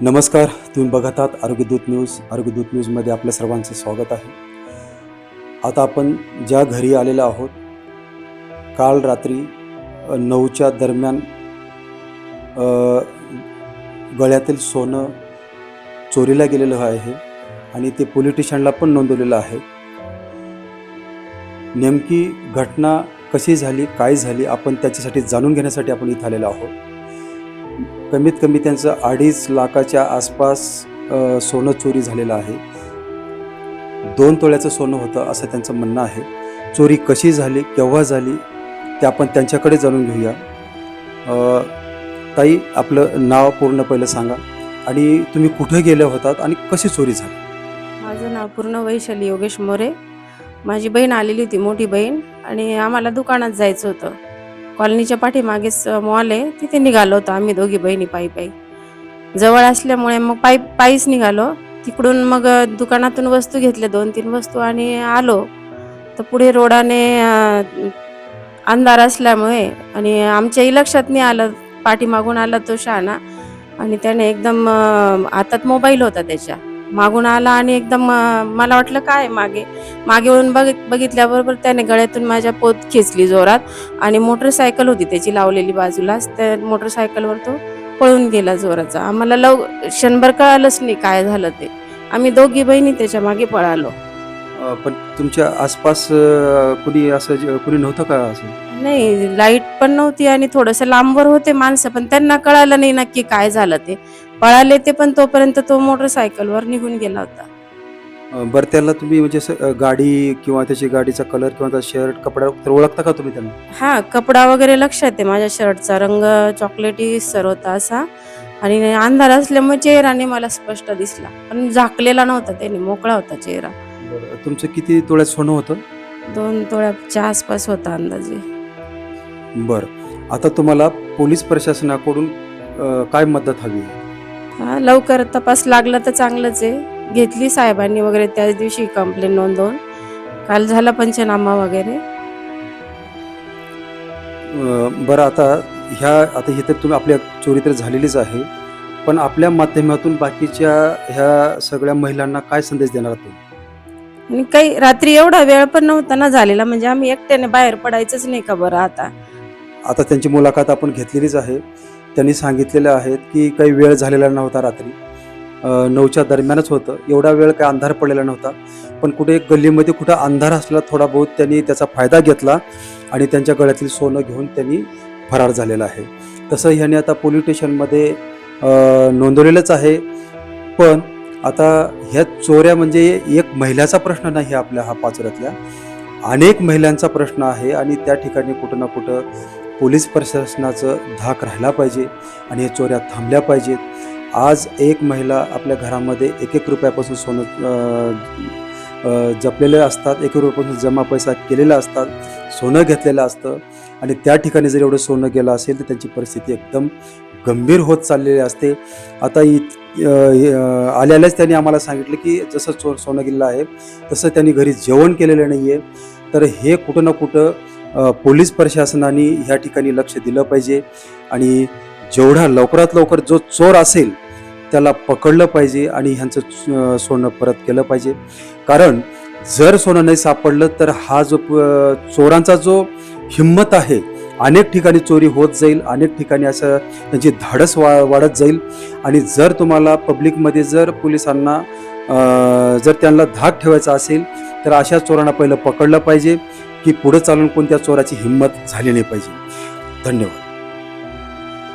नमस्कार, तुम्ही बघत आहात आरोग्यदूत न्यूज. आरोग्यदूत न्यूजमध्ये आपल्या सर्वांचं स्वागत आहे. आता आपण ज्या घरी आलेलो आहोत, काल रात्री 9च्या दरम्यान गळ्यातील सोनं चोरीला गेलेलं आहे आणि ते पोलीस स्टेशनला पण नोंदवलेलं आहे. नेमकी घटना कशी झाली, काय झाली, आपण त्याच्यासाठी जाणून घेण्यासाठी आपण इथं आलेलो आहोत. कमीत कमी त्यांचं 2.5 लाखाच्या आसपास सोनं चोरी झालेलं आहे. 2 तोळ्याचं सोनं होतं असं त्यांचं म्हणणं आहे. चोरी कशी झाली, केव्हा झाली, ते आपण त्यांच्याकडे जाणून घेऊया. ताई, आपलं नाव पूर्ण पहिलं सांगा आणि तुम्ही कुठे गेले होतात आणि कशी चोरी झाली? माझं नाव पूर्ण वैशाली योगेश मोरे. माझी बहीण आलेली होती, मोठी बहीण, आणि आम्हाला दुकानात जायचं होतं. कॉलनीच्या पाठीमागेच मॉल आहे, तिथे निघालो होतो आम्ही दोघी बहिणी पायी पायी. जवळ असल्यामुळे मग पायीच निघालो. तिकडून मग दुकानातून वस्तू घेतल्या, 2-3 वस्तू, आणि आलो तर पुढे रोडाने अंधार असल्यामुळे आणि आमच्याही लक्षात नाही आलं. पाठीमागून आला तो शहाणा आणि त्याने एकदम हातात मोबाईल होता त्याच्या, मागून आला आणि एकदम मला वाटलं काय मागे वळून बघितल्याबरोबर त्याने गळ्यातून माझ्या पोत खेचली जोरात आणि मोटरसायकल होती त्याची लावलेली बाजूलाच. त्या मोटरसायकलवर तो पळून गेला जोराचा. आम्हाला क्षणभर कळालंच नाही काय झालं ते. आम्ही दोघी बहिणी त्याच्या मागे पळालो. पण तुमच्या आसपास कुणी नव्हतं का? असं नाही, लाईट पण नव्हती आणि थोडंसं लांबवर होते माणसं, पण त्यांना कळालं नाही नक्की काय झालं ते. पळाले ते, पण तोपर्यंत तो मोटरसायकलवर निघून गेला होता. बरं, त्याला तुम्ही म्हणजे गाडी किंवा त्याची गाडीचा कलर किंवा त्याचा शर्ट, कपडा तर ओळखता का तुम्ही त्यांना? हा, कपडा वगैरे लक्षात आहे. माझ्या शर्टचा रंग चॉकलेटी सर होता असा, आणि अंधार असल्यामुळे चेहराने मला स्पष्ट दिसला, पण झाकलेला नव्हता त्याने, मोकळा होता चेहरा. बरं, तुमचं किती तोळ्यात सोनं होतं? 2 तोळ्याच्या आसपास होता अंदाजे. बरं, आता तुम्हाला पोलीस प्रशासनाकडून काय मदत हवी आहे? हा, लवकर तपास लागला तर चांगलंच आहे. घेतली साहेबांनी वगैरे त्याच दिवशी कंप्लेंट नोंदवून. काल झाला पंचनामा वगैरे. बरं, आता ही तर तुम्ही आपल्या चोरी तर झालेलीच आहे, पण आपल्या माध्यमातून बाकीच्या ह्या सगळ्या महिलांना काय संदेश देणार आहात तुम्ही? आणि काही रात्री एवढा वेळ पण नव्हता ना झालेला, म्हणजे आम्ही एकट्याने बाहेर पडायचंच नाही का बरं. आता त्यांची मुलाखत आपण घेतलेलीच आहे. त्यांनी सांगितलेलं आहे की काही वेळ झालेला नव्हता, रात्री 9च्या दरम्यानच होतं. एवढा वेळ काही अंधार पडलेला नव्हता, पण कुठे गल्लीमध्ये कुठं अंधार असला थोडा बहुत त्यांनी त्याचा फायदा घेतला आणि त्यांच्या गळ्यातील सोनं घेऊन त्यांनी फरार झालेला आहे. तसं ह्याने आता पोलीस स्टेशनमध्ये नोंदवलेलंच आहे. पण आता ह्या चोऱ्या म्हणजे एक महिलाचा प्रश्न नाही, आपल्या हा पाचोऱ्यातल्या अनेक महिलांचा प्रश्न आहे आणि त्या ठिकाणी कुठं ना कुठं पोलीस प्रशासनाचं धाक राहिला पाहिजे आणि हे चोऱ्या थांबल्या पाहिजेत. आज एक महिला आपल्या घरामध्ये 1-1 रुपयापासून सोनं जपलेले असतात, 1 रुपयापासून जमा पैसा केलेला असतात, सोनं घेतलेलं असतं, आणि त्या ठिकाणी जर एवढं सोनं गेलं असेल तर त्यांची परिस्थिती एकदम गंभीर होत चाललेली असते. आता आल्याच त्यांनी आम्हाला सांगितलं की जसं सोनं गेलेलं आहे तसं त्यांनी घरी जेवण केलेलं नाही आहे. तर हे कुठं ना कुठं पोलीस प्रशासनाने ह्या ठिकाणी लक्ष दिलं पाहिजे आणि जेवढा लवकरात लवकर जो चोर असेल त्याला पकडलं पाहिजे आणि ह्यांचं सोनं परत केलं पाहिजे. कारण जर सोनं नाही सापडलं तर हा जो चोरांचा जो हिंमत आहे, अनेक ठिकाणी चोरी होत जाईल, अनेक ठिकाणी असं त्यांची धाडस वाढत जाईल. आणि जर तुम्हाला पब्लिकमध्ये जर पोलिसांना जर त्यांना धाक ठेवायचा असेल तर अशा चोरांना पहिलं पकडलं पाहिजे की पुढे चालून कोणत्या चोराची हिंमत झाली नाही पाहिजे. धन्यवाद.